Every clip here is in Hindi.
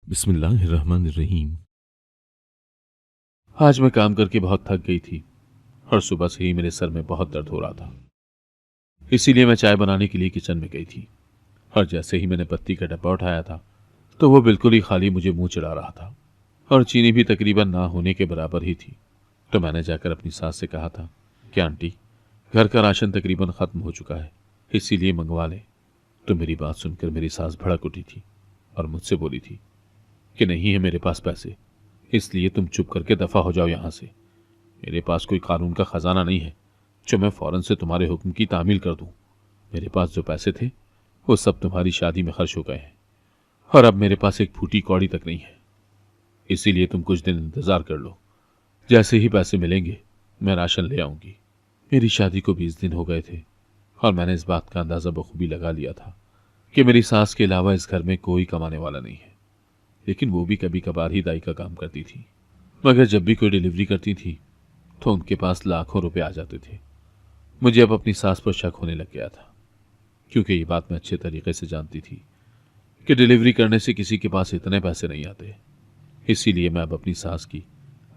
बिस्मिल्लाहिर्रहमानिर्रहीम। आज मैं काम करके बहुत थक गई थी और सुबह से ही मेरे सर में बहुत दर्द हो रहा था। इसीलिए मैं चाय बनाने के लिए किचन में गई थी और जैसे ही मैंने पत्ती का डब्बा उठाया था तो वो बिल्कुल ही खाली मुझे मुंह चढ़ा रहा था और चीनी भी तकरीबन ना होने के बराबर ही थी। तो मैंने जाकर अपनी सास से कहा था कि आंटी, घर का राशन तकरीबन खत्म हो चुका है, इसीलिए मंगवा लें। तो मेरी बात सुनकर मेरी सास भड़क उठी थी और मुझसे बोली थी कि नहीं है मेरे पास पैसे, इसलिए तुम चुप करके दफा हो जाओ यहां से। मेरे पास कोई कानून का खजाना नहीं है जो मैं फौरन से तुम्हारे हुक्म की तामील कर दूं। मेरे पास जो पैसे थे वो सब तुम्हारी शादी में खर्च हो गए हैं और अब मेरे पास एक फूटी कौड़ी तक नहीं है। इसीलिए तुम कुछ दिन इंतजार कर लो, जैसे ही पैसे मिलेंगे मैं राशन ले आऊंगी। मेरी शादी को 20 दिन हो गए थे और मैंने इस बात का अंदाजा बखूबी लगा लिया था कि मेरी सास के अलावा इस घर में कोई कमाने वाला नहीं है। लेकिन वो भी कभी कभार ही दाई का काम करती थी, मगर जब भी कोई डिलीवरी करती थी तो उनके पास लाखों रुपए आ जाते थे। मुझे अब अपनी सास पर शक होने लग गया था, क्योंकि ये बात मैं अच्छे तरीके से जानती थी कि डिलीवरी करने से किसी के पास इतने पैसे नहीं आते। इसीलिए मैं अब अपनी सास की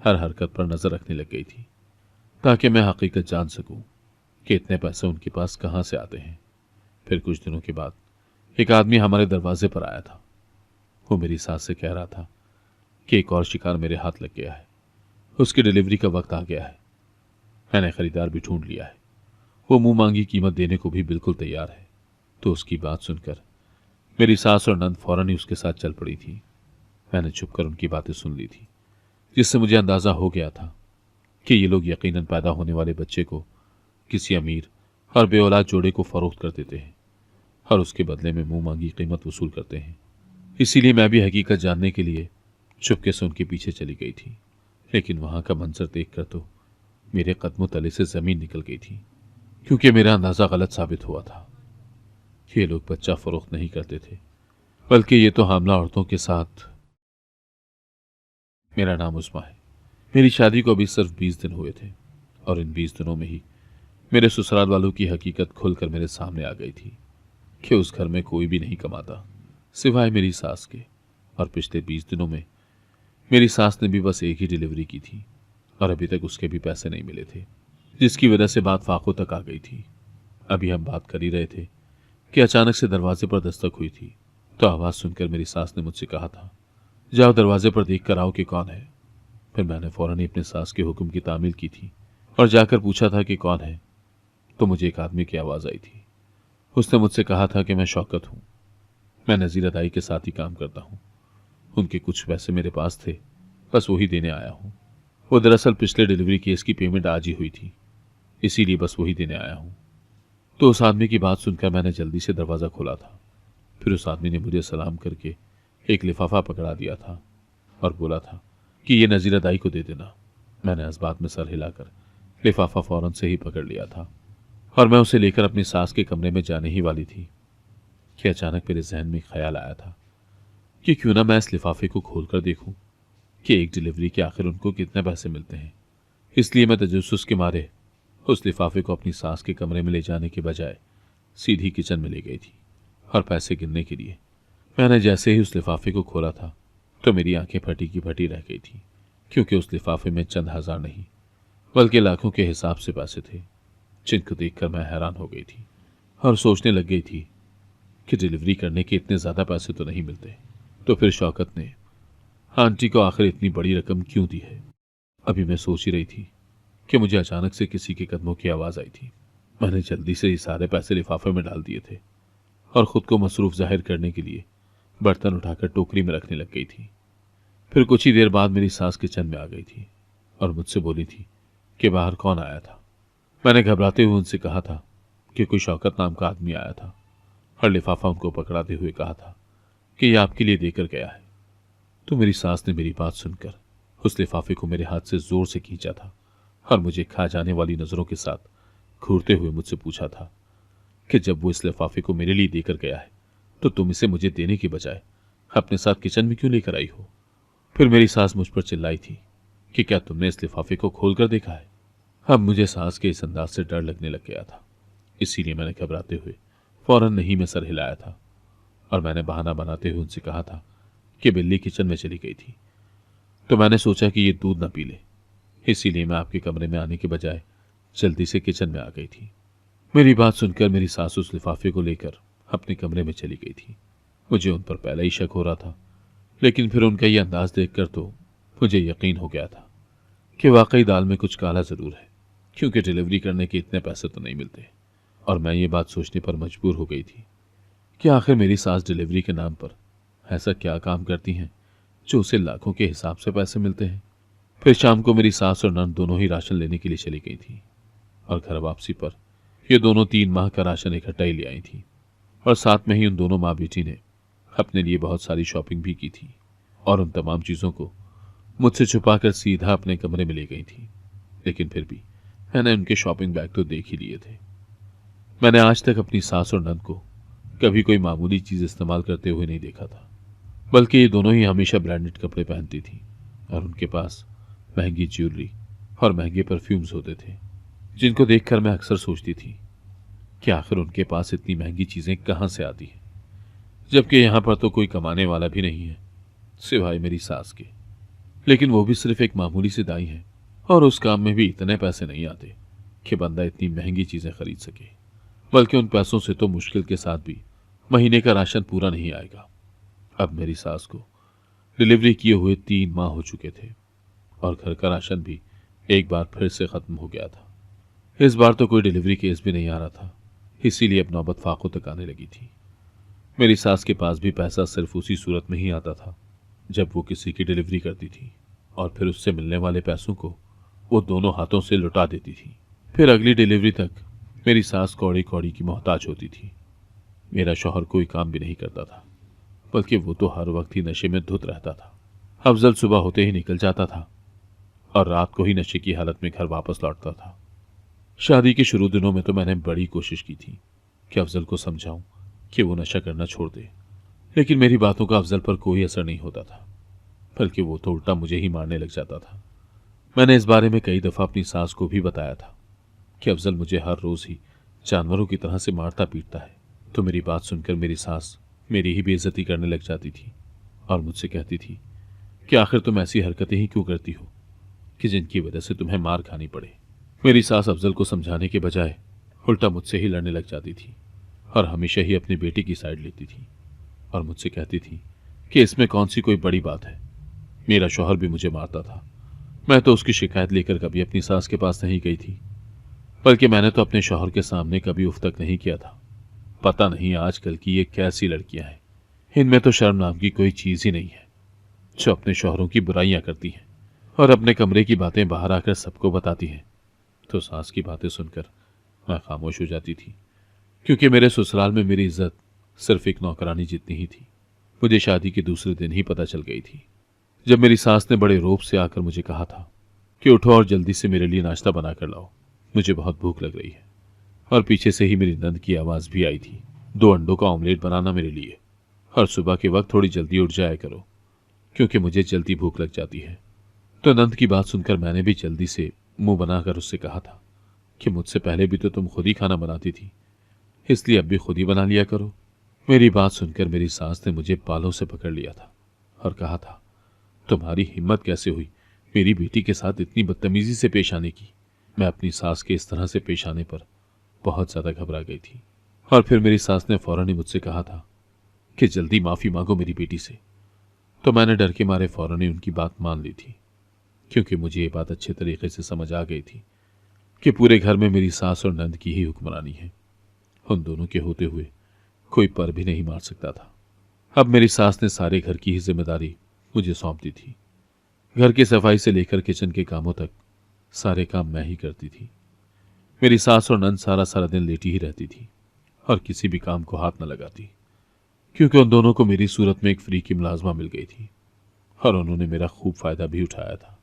हर हरकत पर नजर रखने लग गई थी ताकि मैं हकीकत जान सकूं कि इतने पैसे उनके पास कहां से आते हैं। फिर कुछ दिनों के बाद एक आदमी हमारे दरवाजे पर आया था। वो मेरी सास से कह रहा था कि एक और शिकार मेरे हाथ लग गया है, उसकी डिलीवरी का वक्त आ गया है। मैंने खरीदार भी ढूंढ लिया है, वो मुंह मांगी कीमत देने को भी बिल्कुल तैयार है। तो उसकी बात सुनकर मेरी सास और नंद फौरन ही उसके साथ चल पड़ी थी। मैंने चुपकर उनकी बातें सुन ली थी, जिससे मुझे अंदाजा हो गया था कि ये लोग यकीनन पैदा होने वाले बच्चे को किसी अमीर और बेऔलाद जोड़े को फरोख्त कर देते हैं और उसके बदले में मुंह मांगी कीमत वसूल करते हैं। इसीलिए मैं भी हकीकत जानने के लिए चुपके से उनके पीछे चली गई थी। लेकिन वहां का मंजर देखकर तो मेरे कदमों तले से जमीन निकल गई थी, क्योंकि मेरा अंदाजा गलत साबित हुआ था। ये लोग बच्चा फरोख्त नहीं करते थे, बल्कि ये तो हामला औरतों के साथ। मेरा नाम उस्मा है। मेरी शादी को अभी सिर्फ 20 दिन हुए थे और इन 20 दिनों में ही मेरे ससुराल वालों की हकीकत खुलकर मेरे सामने आ गई थी कि उस घर में कोई भी नहीं कमाता सिवाय मेरी सास के। और पिछले 20 दिनों में मेरी सास ने भी बस एक ही डिलीवरी की थी और अभी तक उसके भी पैसे नहीं मिले थे, जिसकी वजह से बात फाकों तक आ गई थी। अभी हम बात कर ही रहे थे कि अचानक से दरवाजे पर दस्तक हुई थी। तो आवाज सुनकर मेरी सास ने मुझसे कहा था, जाओ दरवाजे पर देख कर आओ कि कौन है। फिर मैंने फौरन ही अपने सास के हुक्म की तामील की थी और जाकर पूछा था कि कौन है। तो मुझे एक आदमी की आवाज आई थी। उसने मुझसे कहा था कि मैं शौकत हूं, मैं नजीर दाई के साथ ही काम करता हूं। उनके कुछ पैसे मेरे पास थे, बस वही देने आया हूं। वो दरअसल पिछले डिलीवरी केस की पेमेंट आज ही हुई थी, इसीलिए बस वही देने आया हूं। तो उस आदमी की बात सुनकर मैंने जल्दी से दरवाजा खोला था। फिर उस आदमी ने मुझे सलाम करके एक लिफाफा पकड़ा दिया था और बोला था कि ये नजीर दाई को दे देना। मैंने इस बात में सर हिलाकर लिफाफा फौरन से ही पकड़ लिया था और मैं उसे लेकर अपनी सास के कमरे में जाने ही वाली थी कि अचानक मेरे जहन में ख्याल आया था कि क्यों ना मैं इस लिफाफे को खोलकर देखूं कि एक डिलीवरी के आखिर उनको कितने पैसे मिलते हैं। इसलिए मैं तजस्सुस के मारे उस लिफाफे को अपनी सास के कमरे में ले जाने के बजाय सीधी किचन में ले गई थी और पैसे गिनने के लिए। मैंने जैसे ही उस लिफाफे को खोला था तो मेरी आंखें फटी की फटी रह गई थी, क्योंकि उस लिफाफे में चंद हजार नहीं बल्कि लाखों के हिसाब से पैसे थे, जिनको देखकर मैं हैरान हो गई थी और सोचने लग गई थी कि डिलीवरी करने के इतने ज्यादा पैसे तो नहीं मिलते। तो फिर शौकत ने आंटी को आखिर इतनी बड़ी रकम क्यों दी है। अभी मैं सोच ही रही थी कि मुझे अचानक से किसी के कदमों की आवाज आई थी। मैंने जल्दी से ये सारे पैसे लिफाफे में डाल दिए थे और खुद को मसरूफ जाहिर करने के लिए बर्तन उठाकर टोकरी में रखने लग गई थी। फिर कुछ ही देर बाद मेरी सास किचन में आ गई थी और मुझसे बोली थी कि बाहर कौन आया था। मैंने घबराते हुए उनसे कहा था कि कोई शौकत नाम का आदमी आया था और लिफाफा उनको पकड़ाते हुए कहा था कि यह आपके लिए देकर गया है। तो मेरी सास ने मेरी बात सुनकर उस लिफाफे को मेरे हाथ से जोर से खींचा था और मुझे खा जाने वाली नजरों के साथ घूरते हुए मुझसे पूछा था कि जब वो इस लिफाफे को मेरे लिए देकर गया है तो तुम इसे मुझे देने के बजाय अपने साथ किचन में क्यों लेकर आई हो। फिर मेरी सास मुझ पर चिल्लाई थी कि क्या तुमने इस लिफाफे को खोलकर देखा है। अब मुझे सास के इस अंदाज से डर लगने लग गया था, इसीलिए मैंने घबराते हुए फौरन नहीं में सर हिलाया था और मैंने बहाना बनाते हुए उनसे कहा था कि बिल्ली किचन में चली गई थी, तो मैंने सोचा कि ये दूध ना पी ले, इसीलिए मैं आपके कमरे में आने के बजाय जल्दी से किचन में आ गई थी। मेरी बात सुनकर मेरी सास उस लिफाफे को लेकर अपने कमरे में चली गई थी। मुझे उन पर पहले ही शक हो रहा था, लेकिन फिर उनका ये अंदाज देखकर तो मुझे यकीन हो गया था कि वाकई दाल में कुछ काला जरूर है, क्योंकि डिलीवरी करने के इतने पैसे तो नहीं मिलते। और मैं ये बात सोचने पर मजबूर हो गई थी कि आखिर मेरी सास डिलीवरी के नाम पर ऐसा क्या काम करती हैं जो उसे लाखों के हिसाब से पैसे मिलते हैं। फिर शाम को मेरी सास और नंद दोनों ही राशन लेने के लिए चली गई थी, और घर वापसी पर ये दोनों 3 माह का राशन इकट्ठा ही ले आई थी। और साथ में ही उन दोनों माँ बेटी ने अपने लिए बहुत सारी शॉपिंग भी की थी, और उन तमाम चीज़ों को मुझसे छुपाकर सीधा अपने कमरे में ले गई थी। लेकिन फिर भी मैंने उनके शॉपिंग बैग तो देख ही लिए थे। मैंने आज तक अपनी सास और नंद को कभी कोई मामूली चीज़ इस्तेमाल करते हुए नहीं देखा था, बल्कि ये दोनों ही हमेशा ब्रांडेड कपड़े पहनती थी, और उनके पास महंगी ज्वेलरी और महंगे परफ्यूम्स होते थे, जिनको देखकर मैं अक्सर सोचती थी कि आखिर उनके पास इतनी महंगी चीज़ें कहाँ से आती हैं, जबकि यहाँ पर तो कोई कमाने वाला भी नहीं है सिवाय मेरी सास के। लेकिन वो भी सिर्फ एक मामूली सी दाई है, और उस काम में भी इतने पैसे नहीं आते कि बंदा इतनी महंगी चीज़ें खरीद सके। बल्कि उन पैसों से तो मुश्किल के साथ भी महीने का राशन पूरा नहीं आएगा। अब मेरी सास को डिलीवरी किए हुए 3 माह हो चुके थे, और घर का राशन भी एक बार फिर से ख़त्म हो गया था। इस बार तो कोई डिलीवरी केस भी नहीं आ रहा था, इसीलिए अब नौबत फाकों तक आने लगी थी। मेरी सास के पास भी पैसा सिर्फ उसी सूरत में ही आता था जब वो किसी की डिलीवरी करती थी, और फिर उससे मिलने वाले पैसों को वो दोनों हाथों से लुटा देती थी। फिर अगली डिलीवरी तक मेरी सास कौड़ी कौड़ी की मोहताज होती थी। मेरा शौहर कोई काम भी नहीं करता था, बल्कि वो तो हर वक्त ही नशे में धुत रहता था। अफजल सुबह होते ही निकल जाता था और रात को ही नशे की हालत में घर वापस लौटता था। शादी के शुरू दिनों में तो मैंने बड़ी कोशिश की थी कि अफजल को समझाऊं कि वो नशा करना छोड़ दे, लेकिन मेरी बातों का अफजल पर कोई असर नहीं होता था, बल्कि वो तो उल्टा मुझे ही मारने लग जाता था। मैंने इस बारे में कई दफ़ा अपनी सास को भी बताया था कि अफजल मुझे हर रोज़ ही जानवरों की तरह से मारता पीटता है, तो मेरी बात सुनकर मेरी सास मेरी ही बेइज्जती करने लग जाती थी और मुझसे कहती थी कि आखिर तुम ऐसी हरकतें ही क्यों करती हो कि जिनकी वजह से तुम्हें मार खानी पड़े। मेरी सास अफजल को समझाने के बजाय उल्टा मुझसे ही लड़ने लग जाती थी, और हमेशा ही अपनी बेटी की साइड लेती थी, और मुझसे कहती थी कि इसमें कौन सी कोई बड़ी बात है। मेरा शौहर भी मुझे मारता था, मैं तो उसकी शिकायत लेकर कभी अपनी सास के पास नहीं गई थी, बल्कि मैंने तो अपने शौहर के सामने कभी उफ तक नहीं किया था। पता नहीं आजकल की ये कैसी लड़कियां हैं, इनमें तो शर्म नाम की कोई चीज़ ही नहीं है, जो अपने शौहरों की बुराइयां करती हैं और अपने कमरे की बातें बाहर आकर सबको बताती हैं। तो सास की बातें सुनकर मैं खामोश हो जाती थी, क्योंकि मेरे ससुराल में मेरी इज्जत सिर्फ एक नौकरानी जितनी ही थी। मुझे शादी के दूसरे दिन ही पता चल गई थी, जब मेरी सास ने बड़े रौब से आकर मुझे कहा था कि उठो और जल्दी से मेरे लिए नाश्ता बना कर लाओ, मुझे बहुत भूख लग रही है। और पीछे से ही मेरी नंद की आवाज़ भी आई थी, 2 अंडों का ऑमलेट बनाना मेरे लिए, और सुबह के वक्त थोड़ी जल्दी उठ जाया करो, क्योंकि मुझे जल्दी भूख लग जाती है। तो नंद की बात सुनकर मैंने भी जल्दी से मुंह बनाकर उससे कहा था कि मुझसे पहले भी तो तुम खुद ही खाना बनाती थी, इसलिए अब भी खुद ही बना लिया करो। मेरी बात सुनकर मेरी सास ने मुझे बालों से पकड़ लिया था और कहा था, तुम्हारी हिम्मत कैसे हुई मेरी बेटी के साथ इतनी बदतमीजी से पेश आने की। मैं अपनी सास के इस तरह से पेश आने पर बहुत ज़्यादा घबरा गई थी, और फिर मेरी सास ने फौरन ही मुझसे कहा था कि जल्दी माफ़ी मांगो मेरी बेटी से। तो मैंने डर के मारे फौरन ही उनकी बात मान ली थी, क्योंकि मुझे ये बात अच्छे तरीके से समझ आ गई थी कि पूरे घर में मेरी सास और नंद की ही हुक्मरानी है। उन दोनों के होते हुए कोई पर भी नहीं मार सकता था। अब मेरी सास ने सारे घर की ही जिम्मेदारी मुझे सौंप दी थी। घर की सफाई से लेकर किचन के कामों तक सारे काम मैं ही करती थी। मेरी सास और नंद सारा सारा दिन लेटी ही रहती थी और किसी भी काम को हाथ न लगाती, क्योंकि उन दोनों को मेरी सूरत में एक फ्री की मुलाजमा मिल गई थी, और उन्होंने मेरा खूब फायदा भी उठाया था।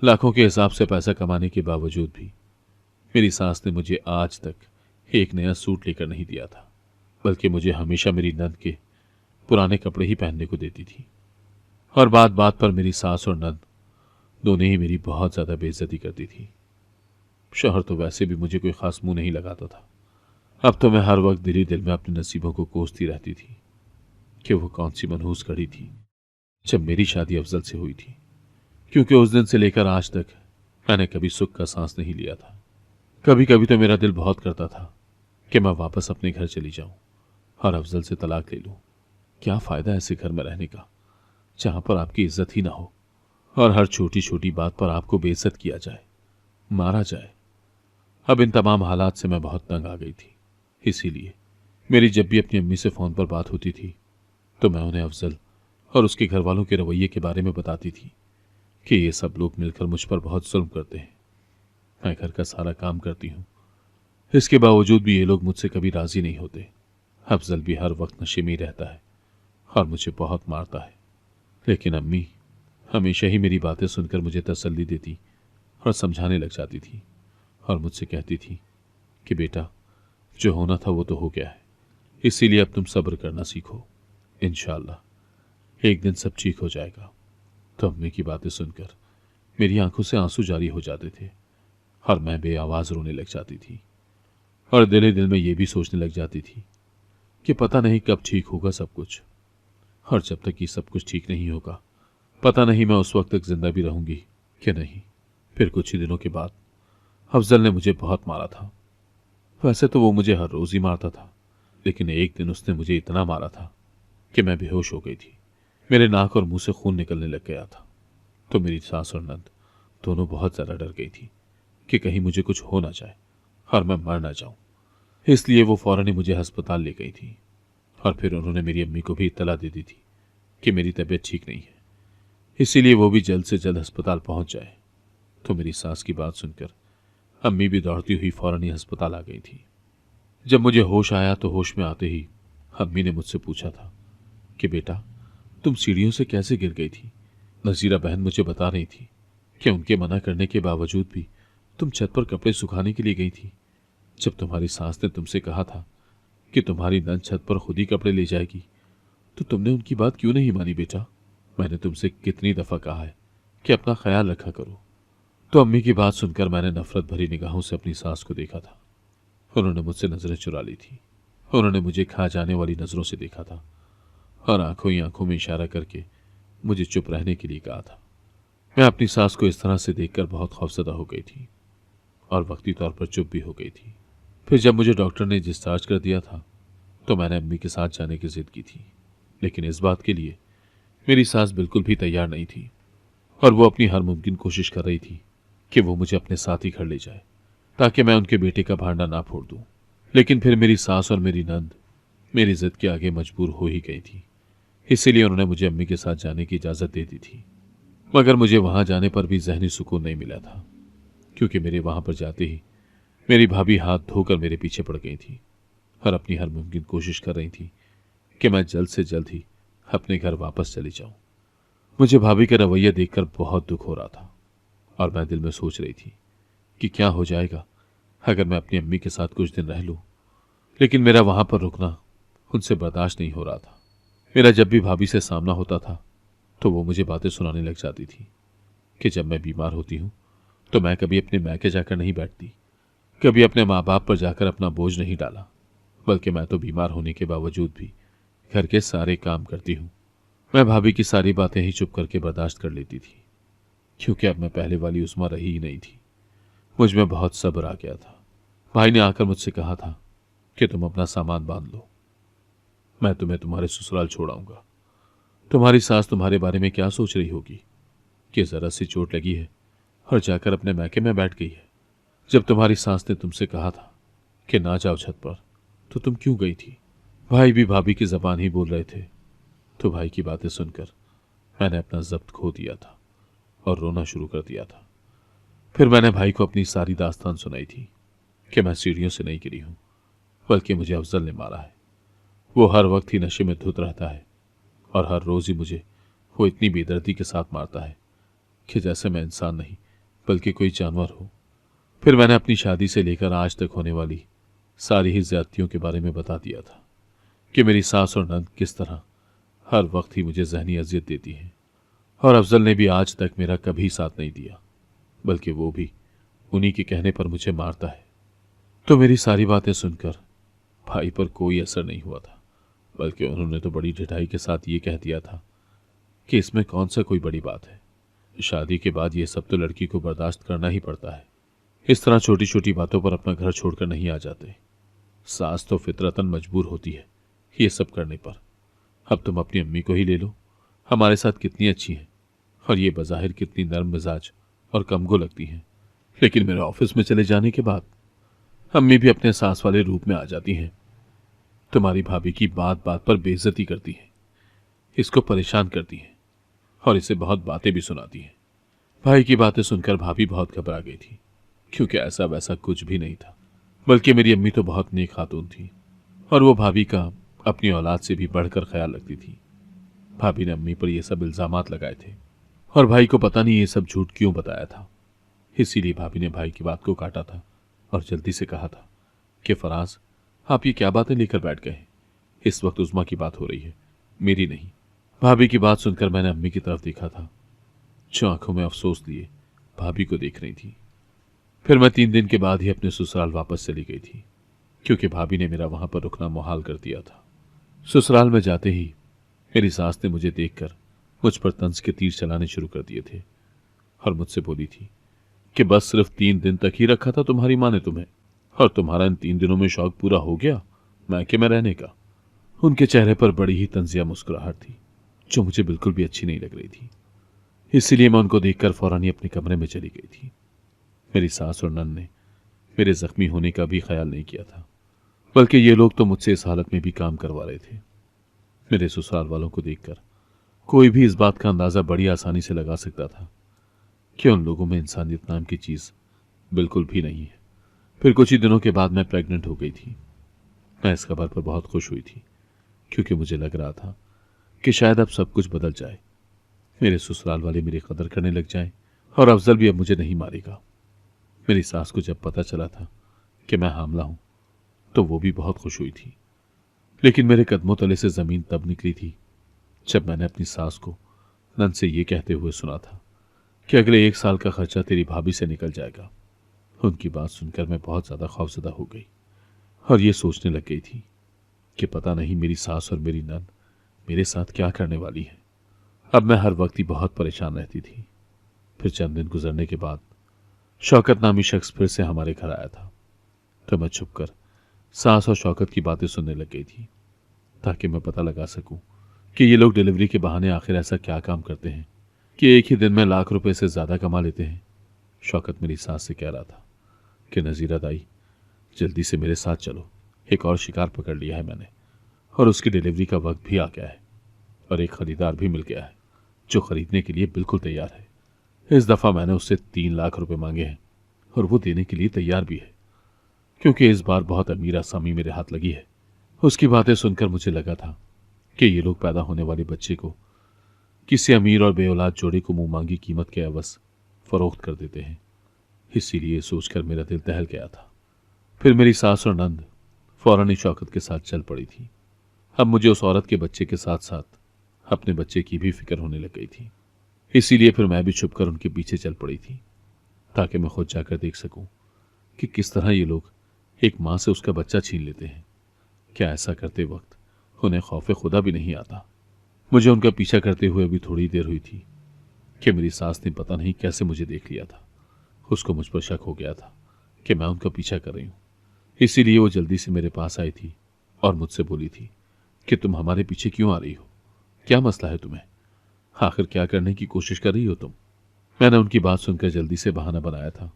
लाखों के हिसाब से पैसा कमाने के बावजूद भी मेरी सास ने मुझे आज तक एक नया सूट लेकर नहीं दिया था, बल्कि मुझे हमेशा मेरी नंद के पुराने कपड़े ही पहनने को देती थी। और बात बात पर मेरी सास और नंद दोनों ही मेरी बहुत ज़्यादा बेइज्जती करती थी। शौहर तो वैसे भी मुझे कोई खास मुंह नहीं लगाता था। अब तो मैं हर वक्त दिल ही दिल में अपने नसीबों को कोसती रहती थी कि वो कौन सी मनहूस घड़ी थी जब मेरी शादी अफजल से हुई थी, क्योंकि उस दिन से लेकर आज तक मैंने कभी सुख का सांस नहीं लिया था। कभी कभी तो मेरा दिल बहुत करता था कि मैं वापस अपने घर चली जाऊं और अफजल से तलाक ले लूं। क्या फायदा ऐसे घर में रहने का जहां पर आपकी इज्जत ही ना हो और हर छोटी छोटी बात पर आपको बेइज्जत किया जाए, मारा जाए। अब इन तमाम हालात से मैं बहुत तंग आ गई थी। इसीलिए मेरी जब भी अपनी अम्मी से फ़ोन पर बात होती थी तो मैं उन्हें अफजल और उसके घर वालों के रवैये के बारे में बताती थी कि ये सब लोग मिलकर मुझ पर बहुत जुल्म करते हैं। मैं घर का सारा काम करती हूँ, इसके बावजूद भी ये लोग मुझसे कभी राजी नहीं होते। अफजल भी हर वक्त नशे में ही रहता है और मुझे बहुत मारता है। लेकिन अम्मी हमेशा ही मेरी बातें सुनकर मुझे तसल्ली देती और समझाने लग जाती थी और मुझसे कहती थी कि बेटा, जो होना था वो तो हो गया है, इसीलिए अब तुम सब्र करना सीखो। इंशाअल्लाह एक दिन सब ठीक हो जाएगा। तो अम्मी की बातें सुनकर मेरी आंखों से आंसू जारी हो जाते थे और मैं बेआवाज रोने लग जाती थी और दिल ही दिल में ये भी सोचने लग जाती थी कि पता नहीं कब ठीक होगा सब कुछ, और जब तक ये सब कुछ ठीक नहीं होगा पता नहीं मैं उस वक्त तक जिंदा भी रहूंगी कि नहीं। फिर कुछ ही दिनों के बाद अफजल ने मुझे बहुत मारा था। वैसे तो वो मुझे हर रोज ही मारता था, लेकिन एक दिन उसने मुझे इतना मारा था कि मैं बेहोश हो गई थी। मेरे नाक और मुंह से खून निकलने लग गया था। तो मेरी सास और नंद दोनों बहुत ज्यादा डर गई थी कि कहीं मुझे कुछ हो ना जाए और मैं मर ना जाऊं। इसलिए वो फौरन ही मुझे अस्पताल ले गई थी और फिर उन्होंने मेरी अम्मी को भी इत्तला दे दी थी कि मेरी तबीयत ठीक नहीं है, इसीलिए वो भी जल्द से जल्द अस्पताल पहुंच जाए। तो मेरी सास की बात सुनकर अम्मी भी दौड़ती हुई फौरन ही अस्पताल आ गई थी। जब मुझे होश आया तो होश में आते ही अम्मी ने मुझसे पूछा था कि बेटा, तुम सीढ़ियों से कैसे गिर गई थी। नजीरा बहन मुझे बता रही थी कि उनके मना करने के बावजूद भी तुम छत पर कपड़े सुखाने के लिए गई थी। जब तुम्हारी सास ने तुमसे कहा था कि तुम्हारी नंद छत पर खुद ही कपड़े ले जाएगी तो तुमने उनकी बात क्यों नहीं मानी बेटा। मैंने तुमसे कितनी दफा कहा है कि अपना ख्याल रखा करो। तो अम्मी की बात सुनकर मैंने नफरत भरी निगाहों से अपनी सास को देखा था। उन्होंने मुझसे नजरें चुरा ली थी। उन्होंने मुझे खा जाने वाली नजरों से देखा था और आंखों ही आंखों में इशारा करके मुझे चुप रहने के लिए कहा था। मैं अपनी सास को इस तरह से देखकर बहुत खौफजदा हो गई थी और वक्ती तौर पर चुप भी हो गई थी। फिर जब मुझे डॉक्टर ने डिस्चार्ज कर दिया था तो मैंने अम्मी के साथ जाने की जिद की थी, लेकिन इस बात के लिए मेरी सास बिल्कुल भी तैयार नहीं थी और वो अपनी हर मुमकिन कोशिश कर रही थी कि वो मुझे अपने साथ ही घर ले जाए ताकि मैं उनके बेटे का भांडा ना फोड़ दूं। लेकिन फिर मेरी सास और मेरी नंद मेरी जिद के आगे मजबूर हो ही गई थी, इसीलिए उन्होंने मुझे अम्मी के साथ जाने की इजाज़त दे दी थी। मगर मुझे वहां जाने पर भी जहनी सुकून नहीं मिला था, क्योंकि मेरे वहां पर जाते ही मेरी भाभी हाथ धोकर मेरे पीछे पड़ गई थी और अपनी हर मुमकिन कोशिश कर रही थी कि मैं जल्द से जल्द ही अपने घर वापस चली जाऊं। मुझे भाभी का रवैया देखकर बहुत दुख हो रहा था और मैं दिल में सोच रही थी कि क्या हो जाएगा अगर मैं अपनी अम्मी के साथ कुछ दिन रह लूं। लेकिन मेरा वहां पर रुकना उनसे बर्दाश्त नहीं हो रहा था। मेरा जब भी भाभी से सामना होता था तो वो मुझे बातें सुनाने लग जाती थी कि जब मैं बीमार होती हूँ तो मैं कभी अपने मैके जाकर नहीं बैठती, कभी अपने माँ बाप पर जाकर अपना बोझ नहीं डाला, बल्कि मैं तो बीमार होने के बावजूद भी घर के सारे काम करती हूँ। मैं भाभी की सारी बातें ही चुप करके बर्दाश्त कर लेती थी, क्योंकि अब मैं पहले वाली उस्मा रही ही नहीं थी। मुझ में बहुत सब्र आ गया था। भाई ने आकर मुझसे कहा था कि तुम अपना सामान बांध लो, मैं तुम्हें तुम्हारे ससुराल छोड़ाऊंगा। तुम्हारी सास तुम्हारे बारे में क्या सोच रही होगी कि जरा सी चोट लगी है और जाकर अपने मैके में बैठ गई है। जब तुम्हारी सास ने तुमसे कहा था कि ना जाओ छत पर तो तुम क्यों गई थी। भाई भी भाभी की जबान ही बोल रहे थे। तो भाई की बातें सुनकर मैंने अपना जब्त खो दिया था और रोना शुरू कर दिया था। फिर मैंने भाई को अपनी सारी दास्तान सुनाई थी कि मैं सीढ़ियों से नहीं गिरी हूं, बल्कि मुझे अफजल ने मारा है। वो हर वक्त ही नशे में धुत रहता है और हर रोज ही मुझे वो इतनी बेदर्दी के साथ मारता है कि जैसे मैं इंसान नहीं बल्कि कोई जानवर हो। फिर मैंने अपनी शादी से लेकर आज तक होने वाली सारी ही ज्यादतियों के बारे में बता दिया था कि मेरी सास और नंद किस तरह हर वक्त ही मुझे जहनी अजियत देती है और अफजल ने भी आज तक मेरा कभी साथ नहीं दिया, बल्कि वो भी उन्हीं के कहने पर मुझे मारता है। तो मेरी सारी बातें सुनकर भाई पर कोई असर नहीं हुआ था, बल्कि उन्होंने तो बड़ी ढिठाई के साथ ये कह दिया था कि इसमें कौन सा कोई बड़ी बात है। शादी के बाद ये सब तो लड़की को बर्दाश्त करना ही पड़ता है। इस तरह छोटी छोटी बातों पर अपना घर छोड़कर नहीं आ जाते। सास तो फितरतन मजबूर होती है ये सब करने पर। अब तुम अपनी अम्मी को ही ले लो, हमारे साथ कितनी अच्छी हैं और ये बज़ाहिर कितनी नर्म मिजाज और कमगो लगती हैं, लेकिन मेरे ऑफिस में चले जाने के बाद अम्मी भी अपने सास वाले रूप में आ जाती हैं। तुम्हारी भाभी की बात बात पर बेइज्जती करती है, इसको परेशान करती है और इसे बहुत बातें भी सुनाती है। भाई की बातें सुनकर भाभी बहुत घबरा गई थी, क्योंकि ऐसा वैसा कुछ भी नहीं था, बल्कि मेरी अम्मी तो बहुत नेक खातून थी और वो भाभी का अपनी औलाद से भी बढ़कर ख्याल रखती थी। भाभी ने अम्मी पर यह सब इल्जामात लगाए थे और भाई को पता नहीं ये सब झूठ क्यों बताया था। इसीलिए भाभी ने भाई की बात को काटा था और जल्दी से कहा था कि फराज, आप ये क्या बातें लेकर बैठ गए? इस वक्त उज़्मा की बात हो रही है, मेरी नहीं। भाभी की बात सुनकर मैंने अम्मी की तरफ देखा था, जो आंखों में अफसोस लिए भाभी को देख रही थी। फिर मैं 3 दिन के बाद ही अपने ससुराल वापस चली गई थी, क्योंकि भाभी ने मेरा वहां पर रुकना मुहाल कर दिया था। ससुराल में जाते ही मेरी सास ने मुझे देखकर मुझ पर तंज के तीर चलाने शुरू कर दिए थे और मुझसे बोली थी कि बस सिर्फ 3 दिन तक ही रखा था तुम्हारी माँ ने तुम्हें, और तुम्हारा इन 3 दिनों में शौक पूरा हो गया मैके में रहने का। उनके चेहरे पर बड़ी ही तंजिया मुस्कुराहट थी, जो मुझे बिल्कुल भी अच्छी नहीं लग रही थी। इसीलिए मैं उनको देखकर फौरन ही अपने कमरे में चली गई थी। मेरी सास और नन ने मेरे जख्मी होने का भी ख्याल नहीं किया था, बल्कि ये लोग तो मुझसे इस हालत में भी काम करवा रहे थे। मेरे ससुराल वालों को देखकर कोई भी इस बात का अंदाजा बड़ी आसानी से लगा सकता था कि उन लोगों में इंसानियत नाम की चीज बिल्कुल भी नहीं है। फिर कुछ ही दिनों के बाद मैं प्रेग्नेंट हो गई थी। मैं इस खबर पर बहुत खुश हुई थी, क्योंकि मुझे लग रहा था कि शायद अब सब कुछ बदल जाए, मेरे ससुराल वाले मेरी कदर करने लग जाएं और अफजल भी अब मुझे नहीं मारेगा। मेरी सास को जब पता चला था कि मैं हामला हूं, तो वो भी बहुत खुश हुई थी। लेकिन मेरे कदमों तले से जमीन तब निकली थी जब मैंने अपनी सास को नन से ये कहते हुए सुना था कि अगले 1 साल का खर्चा तेरी भाभी से निकल जाएगा। उनकी बात सुनकर मैं बहुत ज्यादा खौफजदा हो गई और ये सोचने लग गई थी कि पता नहीं मेरी सास और मेरी नन मेरे साथ क्या करने वाली है। अब मैं हर वक्त ही बहुत परेशान रहती थी। फिर चंद दिन गुजरने के बाद शौकत नामी शख्स फिर से हमारे घर आया था, तो मैं छुपकर सास और शौकत की बातें सुनने लग गई थी, ताकि मैं पता लगा सकूं कि ये लोग डिलीवरी के बहाने आखिर ऐसा क्या काम करते हैं कि एक ही दिन में लाख रुपए से ज्यादा कमा लेते हैं। शौकत मेरी सास से कह रहा था कि नजीरा दाई, जल्दी से मेरे साथ चलो, एक और शिकार पकड़ लिया है मैंने और उसकी डिलीवरी का वक्त भी आ गया है और एक खरीदार भी मिल गया है जो खरीदने के लिए बिल्कुल तैयार है। इस दफा मैंने उससे 3 लाख रुपए मांगे हैं और वो देने के लिए तैयार भी है, क्योंकि इस बार बहुत अमीर आसामी मेरे हाथ लगी है। उसकी बातें सुनकर मुझे लगा था कि ये लोग पैदा होने वाले बच्चे को किसी अमीर और बेऔलाद जोड़े को मुंह मांगी कीमत के एवज फरोख्त कर देते हैं। इसीलिए सोचकर मेरा दिल दहल गया था। फिर मेरी सास और नंद फौरन ही शौकत के साथ चल पड़ी थी। अब मुझे उस औरत के बच्चे के साथ साथ अपने बच्चे की भी फिक्र होने लग गई थी। इसीलिए फिर मैं भी छुपकर उनके पीछे चल पड़ी थी, ताकि मैं खुद जाकर देख सकूं कि किस तरह ये लोग एक मां से उसका बच्चा छीन लेते हैं। क्या ऐसा करते वक्त उन्हें खौफ खुदा भी नहीं आता? मुझे उनका पीछा करते हुए अभी थोड़ी देर हुई थी कि मेरी सास ने पता नहीं कैसे मुझे देख लिया था। उसको मुझ पर शक हो गया था कि मैं उनका पीछा कर रही हूं। इसीलिए वो जल्दी से मेरे पास आई थी और मुझसे बोली थी कि तुम हमारे पीछे क्यों आ रही हो? क्या मसला है तुम्हें? आखिर क्या करने की कोशिश कर रही हो तुम? मैंने उनकी बात सुनकर जल्दी से बहाना बनाया था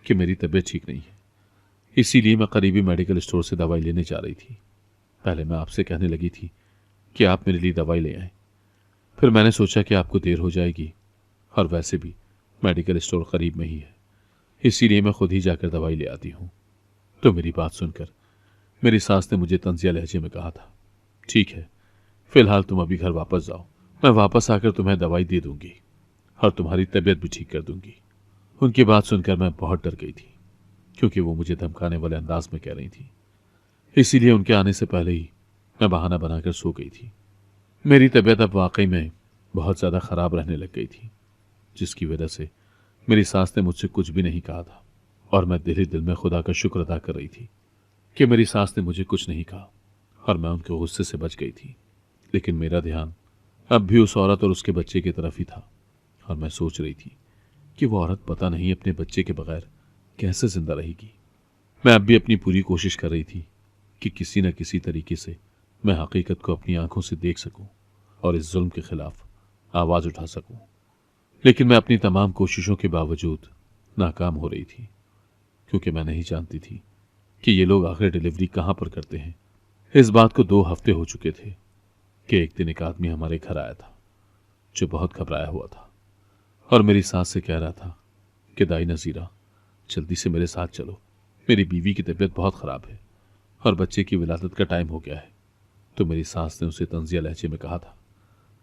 कि मेरी तबीयत ठीक नहीं है, इसीलिए मैं करीबी मेडिकल स्टोर से दवाई लेने जा रही थी। पहले मैं आपसे कहने लगी थी कि आप मेरे लिए दवाई ले आए, फिर मैंने सोचा कि आपको देर हो जाएगी और वैसे भी मेडिकल स्टोर करीब में ही है, इसीलिए मैं खुद ही जाकर दवाई ले आती हूँ। तो मेरी बात सुनकर मेरी सास ने मुझे तंजिया लहजे में कहा था, ठीक है, फिलहाल तुम अभी घर वापस जाओ, मैं वापस आकर तुम्हें दवाई दे दूंगी और तुम्हारी तबीयत भी ठीक कर दूंगी। उनकी बात सुनकर मैं बहुत डर गई थी, क्योंकि वो मुझे धमकाने वाले अंदाज में कह रही थी। इसीलिए उनके आने से पहले ही मैं बहाना बनाकर सो गई थी। मेरी तबीयत अब वाकई में बहुत ज़्यादा ख़राब रहने लग गई थी, जिसकी वजह से मेरी सास ने मुझसे कुछ भी नहीं कहा था और मैं दिल ही दिल में खुदा का शुक्र अदा कर रही थी कि मेरी सास ने मुझे कुछ नहीं कहा और मैं उनके गुस्से से बच गई थी। लेकिन मेरा ध्यान अब भी उस औरत और उसके बच्चे की तरफ ही था और मैं सोच रही थी कि वो औरत पता नहीं अपने बच्चे के बगैर कैसे जिंदा रहेगी। मैं अब भी अपनी पूरी कोशिश कर रही थी कि किसी न किसी तरीके से मैं हकीकत को अपनी आंखों से देख सकूं और इस जुल्म के खिलाफ आवाज उठा सकूं। लेकिन मैं अपनी तमाम कोशिशों के बावजूद नाकाम हो रही थी, क्योंकि मैं नहीं जानती थी कि ये लोग आखिर डिलीवरी कहां पर करते हैं। इस बात को 2 हफ्ते हो चुके थे कि एक दिन एक आदमी हमारे घर आया था जो बहुत घबराया हुआ था और मेरी सास से कह रहा था कि दाई नजीरा, जल्दी से मेरे साथ चलो, मेरी बीवी की तबीयत बहुत खराब है और बच्चे की विलादत का टाइम हो गया है। तो मेरी सास ने उसे तंजिया लहजे में कहा था,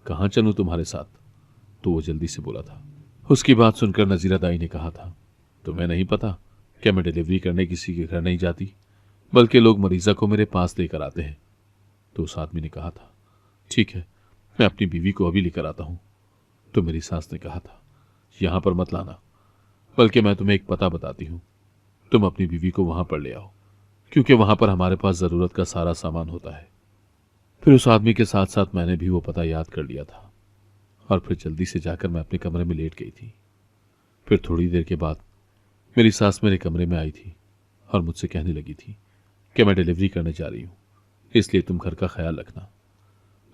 कहाँ चलूं तुम्हारे साथ? तो वो जल्दी से बोला था। उसकी बात सुनकर नजीरा दाई ने कहा था, तुम्हें नहीं पता क्या मैं डिलीवरी करने किसी के घर नहीं जाती, बल्कि लोग मरीजा को मेरे पास लेकर आते हैं। तो उस आदमी ने कहा था, ठीक है, मैं अपनी बीवी को अभी लेकर आता हूं। तो मेरी सास ने कहा था, यहां पर मत लाना, बल्कि मैं तुम्हें एक पता बताती हूं, तुम अपनी बीवी को वहां पर ले आओ, क्योंकि वहां पर हमारे पास जरूरत का सारा सामान होता है। फिर उस आदमी के साथ साथ मैंने भी वो पता याद कर लिया था और फिर जल्दी से जाकर मैं अपने कमरे में लेट गई थी। फिर थोड़ी देर के बाद मेरी सास मेरे कमरे में आई थी और मुझसे कहने लगी थी कि मैं डिलीवरी करने जा रही हूं, इसलिए तुम घर का ख्याल रखना।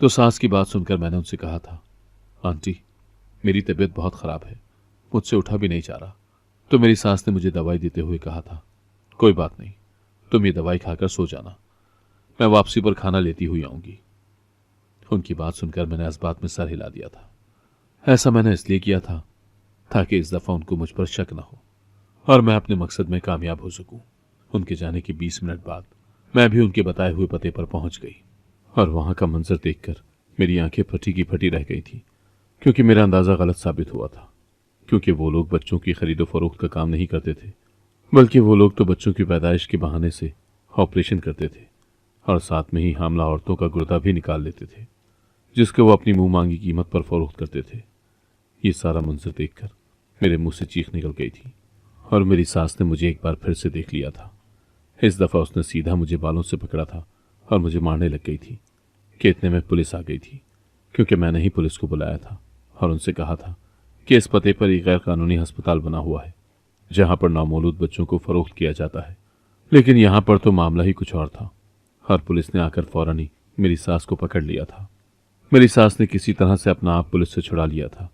तो सास की बात सुनकर मैंने उनसे कहा था, आंटी, मेरी तबीयत बहुत ख़राब है, मुझसे उठा भी नहीं जा रहा। तो मेरी सास ने मुझे दवाई देते हुए कहा था, कोई बात नहीं, तुम ये दवाई खाकर सो जाना, मैं वापसी पर खाना लेती हुई आऊंगी। उनकी बात सुनकर मैंने इस बात में सर हिला दिया था। ऐसा मैंने इसलिए किया था ताकि इस दफ़ा उनको मुझ पर शक न हो और मैं अपने मकसद में कामयाब हो सकूं। उनके जाने के 20 मिनट बाद मैं भी उनके बताए हुए पते पर पहुंच गई और वहां का मंजर देखकर मेरी आंखें फटी की फटी रह गई थी, क्योंकि मेरा अंदाज़ा गलत साबित हुआ था। क्योंकि वो लोग बच्चों की खरीदो फरोख्त का काम नहीं करते थे, बल्कि वो लोग तो बच्चों की पैदाइश के बहाने से ऑपरेशन करते थे और साथ में ही हामला औरतों का गुर्दा भी निकाल लेते थे, जिसको वो अपनी मुंह मांगी कीमत पर फरोख्त करते थे। ये सारा मंजर देखकर मेरे मुंह से चीख निकल गई थी और मेरी सास ने मुझे एक बार फिर से देख लिया था। इस दफ़ा उसने सीधा मुझे बालों से पकड़ा था और मुझे मारने लग गई थी कि इतने में पुलिस आ गई थी, क्योंकि मैंने ही पुलिस को बुलाया था और उनसे कहा था कि इस पते पर एक गैर कानूनी अस्पताल बना हुआ है जहां पर नामौलूद बच्चों को फरोख्त किया जाता है। लेकिन यहां पर तो मामला ही कुछ और था और पुलिस ने आकर फौरन ही मेरी सास को पकड़ लिया था। मेरी सास ने किसी तरह से अपना आप पुलिस से छुड़ा लिया था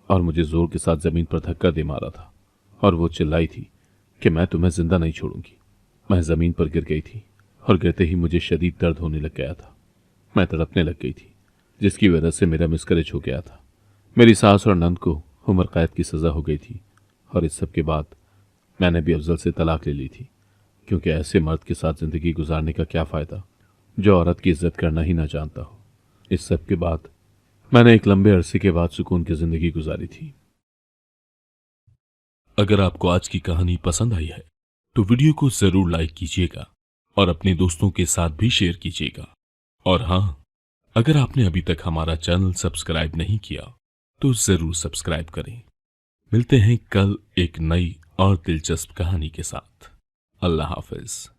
और मुझे जोर के साथ जमीन पर धक्का दे मारा था और वो चिल्लाई थी कि मैं तुम्हें जिंदा नहीं छोड़ूंगी। मैं जमीन पर गिर गई थी और गिरते ही मुझे शदीद दर्द होने लग गया था। मैं तड़पने लग गई थी, जिसकी वजह से मेरा मिसकैरेज हो गया था। मेरी सास और नंद को उम्र कैद की सज़ा हो गई थी और इस सब के बाद मैंने भी अफजल से तलाक ले ली थी, क्योंकि ऐसे मर्द के साथ ज़िंदगी गुजारने का क्या फ़ायदा जो औरत की इज्जत करना ही ना जानता हो। इस सब के बाद मैंने एक लंबे अरसे के बाद सुकून की ज़िंदगी गुजारी थी। अगर आपको आज की कहानी पसंद आई है तो वीडियो को जरूर लाइक कीजिएगा और अपने दोस्तों के साथ भी शेयर कीजिएगा। और हाँ, अगर आपने अभी तक हमारा चैनल सब्सक्राइब नहीं किया तो जरूर सब्सक्राइब करें। मिलते हैं कल एक नई और दिलचस्प कहानी के साथ। अल्लाह हाफिज।